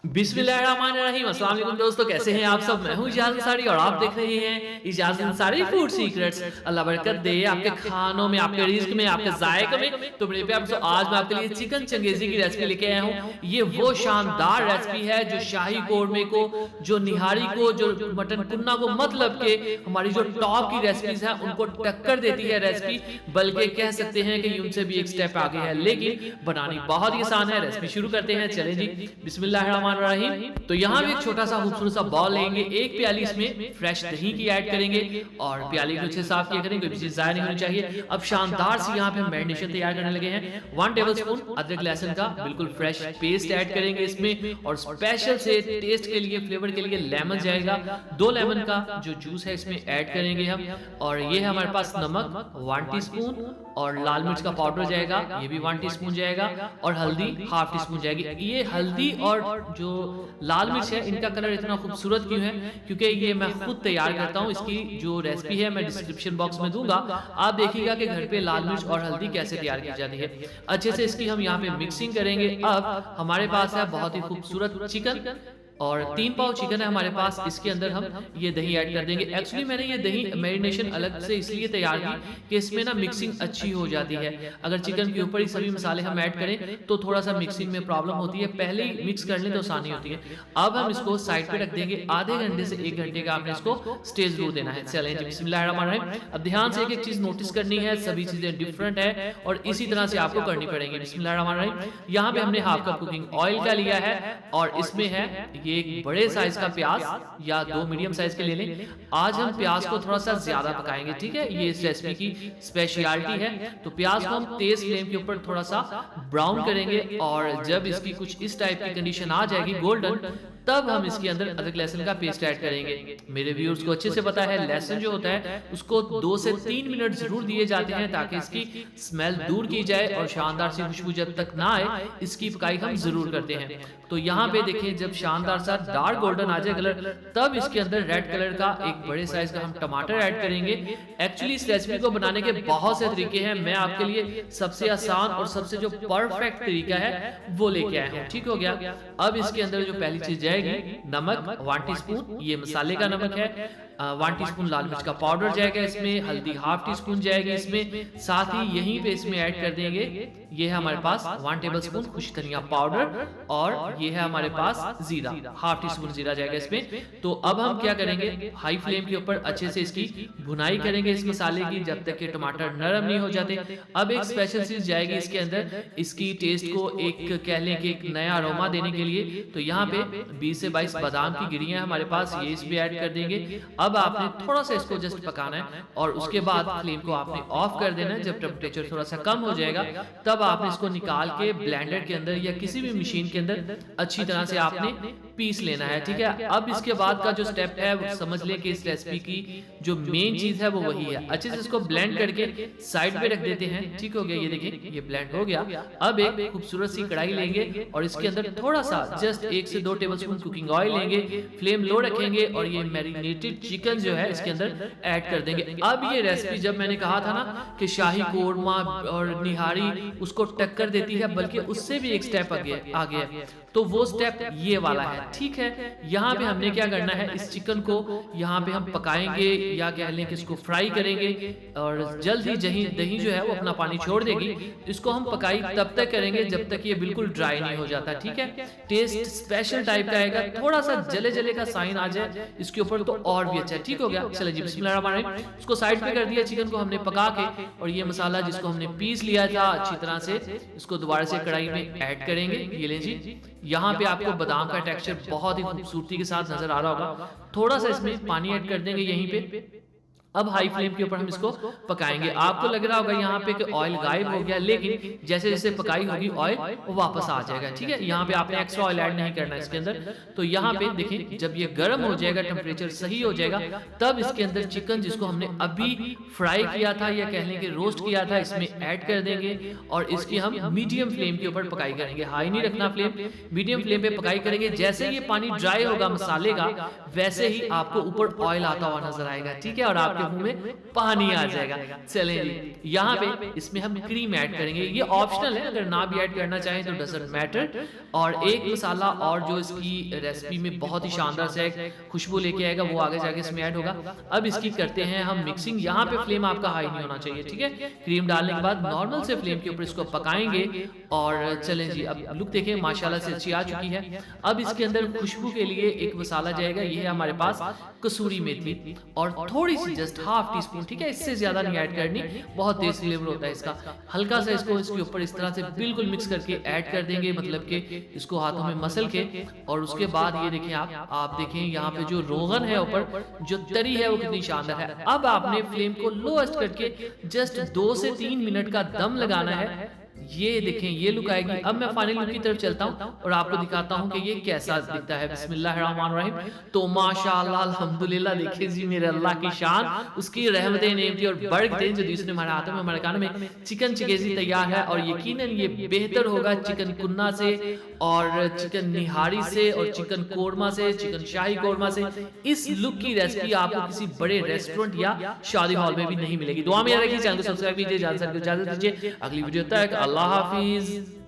बिस्मिल्लाहिर्रहमानिर्रहीम। अस्सलाम वालेकुम दोस्तों, कैसे हैं आप सब। मैं हूं इजाज़ अंसारी और आप देख रहे हैं इजाज़ अंसारी फूड सीक्रेट्स। अल्लाह बरकत दे आपके खानों में, आपके रिज़्क में, आपके जायके में। तो मेरे प्यारे दोस्तों, आज मैं आपके लिए चिकन चंगेज़ी की रेसिपी लेके आया हूं। ये वो शानदार रेसिपी है जो शाही कोरमा को, जो निहारी को, जो मटन कुन्ना को, मतलब के हमारी जो टॉप की रेसिपीज हैं उनको टक्कर देती है रेसिपी, बल्कि कह सकते हैं कि उनसे भी एक स्टेप आगे है, लेकिन बनानी बहुत ही आसान है। रेसिपी शुरू करते हैं, चलें जी। बिस्मिल्लाहिर्रहमानिर्रहीम। तो यहाँ भी एक छोटा सा खूबसूरत सा बॉल लेंगे, एक प्याली इसमें फ्रेश दही की ऐड करेंगे और प्याली को अच्छे साफ किया करेंगे, कोई भी चीज ज़ाया नहीं होनी चाहिए। अब शानदार सी यहाँ पे हम मैरिनेशन तैयार करने लगे हैं। 1 टेबलस्पून अदरक लहसुन का बिल्कुल फ्रेश पेस्ट ऐड करेंगे इसमें, और स्पेशल से टेस्ट के लिए, फ्लेवर के लिए लेमन जाएगा। 2 लेमन का जो जूस है इसमें ऐड करेंगे हम। और ये है हमारे पास नमक 1 टीस्पून, और लाल मिर्च का पाउडर जाएगा, ये भी 1 टीस्पून जाएगा, और हल्दी 1/2 टीस्पून जाएगी। ये हल्दी और जो लाल मिर्च है इनका कलर इतना खूबसूरत क्यों है, क्योंकि ये मैं खुद तैयार करता हूँ। इसकी जो रेसिपी है मैं डिस्क्रिप्शन बॉक्स में दूंगा, आप देखिएगा कि घर पे लाल मिर्च और हल्दी कैसे तैयार की जाती है। अच्छे से इसकी हम यहाँ पे मिक्सिंग करेंगे। अब हमारे पास है बहुत ही खूबसूरत चिकन, और 3 पाव चिकन है हमारे पास। इसके अंदर हम ये दही ऐड कर देंगे। एक्चुअली मैंने ये दही मैरिनेशन अलग से इसलिए तैयार की कि इसमें ना मिक्सिंग अच्छी हो जाती है। अगर चिकन के ऊपर ही सभी मसाले हम ऐड करें तो थोड़ा सा मिक्सिंग में प्रॉब्लम होती है, पहले ही मिक्स कर लें तो आसानी होती है। अब हम इसको साइड पे रख देंगे। आधे घंटे से 1 घंटे का आपने इसको स्टेज रू देना है। चलें जी, बिस्मिल्लाहिर्रहमानिर्रहीम। अब ध्यान से एक एक चीज नोटिस करनी है, सभी चीजें डिफरेंट है और इसी तरह से आपको करनी पड़ेगी। बिस्मिल्लाहिर्रहमानिर्रहीम। यहाँ पे हमने 1/2 कप कुकिंग ऑयल का लिया है, और इसमें है ये एक बड़े साइज का प्याज, या 2 मीडियम साइज के ले लें। आज हम प्याज को थोड़ा सा ज्यादा पकाएंगे, ठीक है, ये इस रेसिपी की स्पेशलिटी है। तो प्याज को हम तेज फ्लेम के ऊपर थोड़ा सा ब्राउन करेंगे, और जब इसकी कुछ इस टाइप की कंडीशन आ जाएगी गोल्डन, तब हम इसके अंदर अदरक लहसुन का पेस्ट ऐड करेंगे। मेरे व्यूअर्स को अच्छे से पता है लहसुन जो होता है उसको 2 से 3 मिनट जरूर दिए जाते हैं ताकि इसकी स्मेल दूर की जाए और शानदार सी खुशबू जब तक ना आए इसकी पकाई हम जरूर करते हैं। तो यहाँ पे देखिए, जब शानदार सा डार्क गोल्डन आ जाए कलर, तब इसके अंदर रेड कलर का एक बड़े साइज का हम टमाटर ऐड करेंगे। एक्चुअली इस रेसिपी को बनाने के बहुत से तरीके हैं, मैं आपके लिए सबसे आसान और सबसे जो परफेक्ट तरीका है वो लेके आया हूँ। ठीक हो गया। अब इसके अंदर जो पहली चीज जाएगी, नमक 1 टीस्पून, ये मसाले का नमक है। 1 टीस्पून लाल मिर्च का पाउडर जाएगा इसमें, हल्दी 1/2 टीस्पून जाएगी इसमें। साथ ही यहीं पे इसमें ऐड कर देंगे, ये है हमारे पास 1 टेबलस्पून खुश धनिया पाउडर, और ये है हमारे पास जीरा 1/2 टीस्पून जीरा जाएगा इसमें। तो अब हम क्या करेंगे, हाई फ्लेम के ऊपर अच्छे से इसकी भुनाई करेंगे इस मसाले की, जब तक कि टमाटर नरम नहीं हो जाते। अब एक स्पेशल चीज जाएगी इसके अंदर, इसकी टेस्ट को एक कह लें कि एक नया अरोमा देने के लिए। तो यहाँ पे 20 से 22 बादाम की गिरियां हमारे पास, ये इसमें ऐड कर देंगे। अब आपने थोड़ा सा इसको जस्ट पकाना है, और उसके बाद फ्लेम को आपने ऑफ कर देना है। जब टेम्परेचर थोड़ा सा कम हो जाएगा तब आपने इसको निकाल के ब्लेंडर के अंदर या किसी भी मशीन के अंदर अच्छी तरह से आपने पीस लेना है, ठीक है। अब इसके बाद का जो स्टेप है वो समझ लें कि इस रेसिपी की जो मेन चीज है वो वही है। अच्छे से इसको ब्लेंड करके साइड पे रख देते हैं। ठीक हो गया, ये देखिए ये ब्लेंड हो गया। अब एक खूबसूरत सी कढ़ाई लेंगे और इसके अंदर थोड़ा सा जस्ट 1 से 2 टेबलस्पून कुकिंग ऑयल लेंगे, फ्लेम लो रखेंगे, और ये मैरिनेटेड चिकन जो है इसके अंदर ऐड कर देंगे। अब ये रेसिपी, जब मैंने कहा था ना कि शाही कोरमा और निहारी उसको टक्कर देती है, बल्कि उससे भी एक स्टेप आगे है, तो वो स्टेप ये वाला है, ठीक है। यहाँ पे हमने क्या करना है, इस चिकन को यहाँ पे हम पकाएंगे, या कह लें कि इसको फ्राई करेंगे, और जल्द ही दही जो है वो अपना पानी छोड़ देगी। इसको हम पकाई तब तक करेंगे जब तक ये बिल्कुल ड्राई नहीं हो जाता, ठीक है। टेस्ट स्पेशल टाइप का आएगा, थोड़ा सा जले जले का साइन आ जाए इसके ऊपर तो और भी अच्छा है। ठीक हो गया, चलिए जी, बिस्मिल्लाहिर्रहमानिर्रहीम। इसको साइड पे कर दिया चिकन को हमने पका के, और ये मसाला जिसको हमने पीस लिया था अच्छी तरह से, इसको दोबारा से कढ़ाई में ऐड करेंगे। ये लें जी, यहाँ पे आपको बादाम का टेक्सचर बहुत ही खूबसूरती के साथ नजर आ रहा होगा। थोड़ा सा इसमें पानी ऐड कर देंगे यहीं पे। अब हाई फ्लेम के ऊपर हम इसको पकाएंगे। आपको लग रहा होगा यहाँ पे कि ऑयल गायब हो गया, लेकिन जैसे जैसे पकाई होगी ऑयल वो वापस आ जाएगा, ठीक है। यहाँ पे आपने एक्स्ट्रा ऑयल ऐड नहीं करना इसके अंदर। तो यहाँ पे देखिए, जब ये गर्म हो जाएगा, टेम्परेचर सही हो जाएगा, तब इसके अंदर चिकन जिसको हमने अभी फ्राई किया था या कह लें कि रोस्ट किया था, इसमें ऐड कर देंगे, और इसकी हम मीडियम फ्लेम के ऊपर पकाई करेंगे। हाई नहीं रखना फ्लेम, मीडियम फ्लेम पे पकाई करेंगे। जैसे ये पानी ड्राई होगा मसाले का, वैसे ही आपको ऊपर ऑयल आता हुआ नजर आएगा, ठीक है, और आपके आपके मुंह में पानी आ जाएगा। चलें जी, यहाँ पे इसमें हम क्रीम ऐड करेंगे, ये ऑप्शनल है, अगर ना भी ऐड करना चाहें तो डजंट मैटर। और एक मसाला और जो इसकी रेसिपी में बहुत ही शानदार से खुशबू लेके आएगा वो आगे जाके इसमें ऐड होगा। अब इसकी करते हैं हम मिक्सिंग। यहाँ पे फ्लेम आपका हाई नहीं होना चाहिए, ठीक है। क्रीम डालने के बाद नॉर्मल से फ्लेम के ऊपर इसको पकाएंगे। और चलें जी, अब लुक देखें माशाल्लाह से अच्छी आ चुकी है। अब इसके अंदर खुशबू के लिए एक मसाला जाएगा, ये है हमारे पास कसूरी मेथी और थोड़ी सी जस्ट हाफ टी स्पून, ठीक है, इससे ज्यादा नहीं ऐड करनी, बहुत तेज फ्लेवर होता है इसका। हल्का सा इसको इसके ऊपर इस तरह से बिल्कुल मिक्स करके ऐड कर देंगे, मतलब कि इसको हाथों में मसल के। और उसके बाद ये देखें आप देखें यहाँ पे जो रोगन है ऊपर जो तरी है वो कितनी शानदार है। अब आपने फ्लेम को लोएस्ट करके जस्ट 2 से 3 मिनट का दम लगाना है। ये देखें ये लुक आएगी। अब मैं फाइनल लुक की तरफ चलता हूँ और आपको दिखाता हूँ कि ये कैसा दिखता है। बिस्मिल्लाहिर्रहमानिर्रहीम। तो माशाअल्लाह अल्हम्दुलिल्लाह, देखिए जी मेरे अल्लाह की शान, उसकी रहमतें नेमतें और बरकतें जो दी उसने हमारे हाथों में हमारे कानों में। चिकन चिकेजी तैयार है और यकीनन ये बेहतर होगा चिकन कुन्ना से और चिकन निहारी से और चिकन कोरमा से, चिकन शाही कोरमा से। इस लुक की रेसिपी आपको किसी बड़े रेस्टोरेंट या शादी हॉल में भी नहीं मिलेगी। दुआ में याद रखिए, चैनल को सब्सक्राइब कीजिए, इजाजत दीजिए, अगली वीडियो तक अल्लाह हाफिज।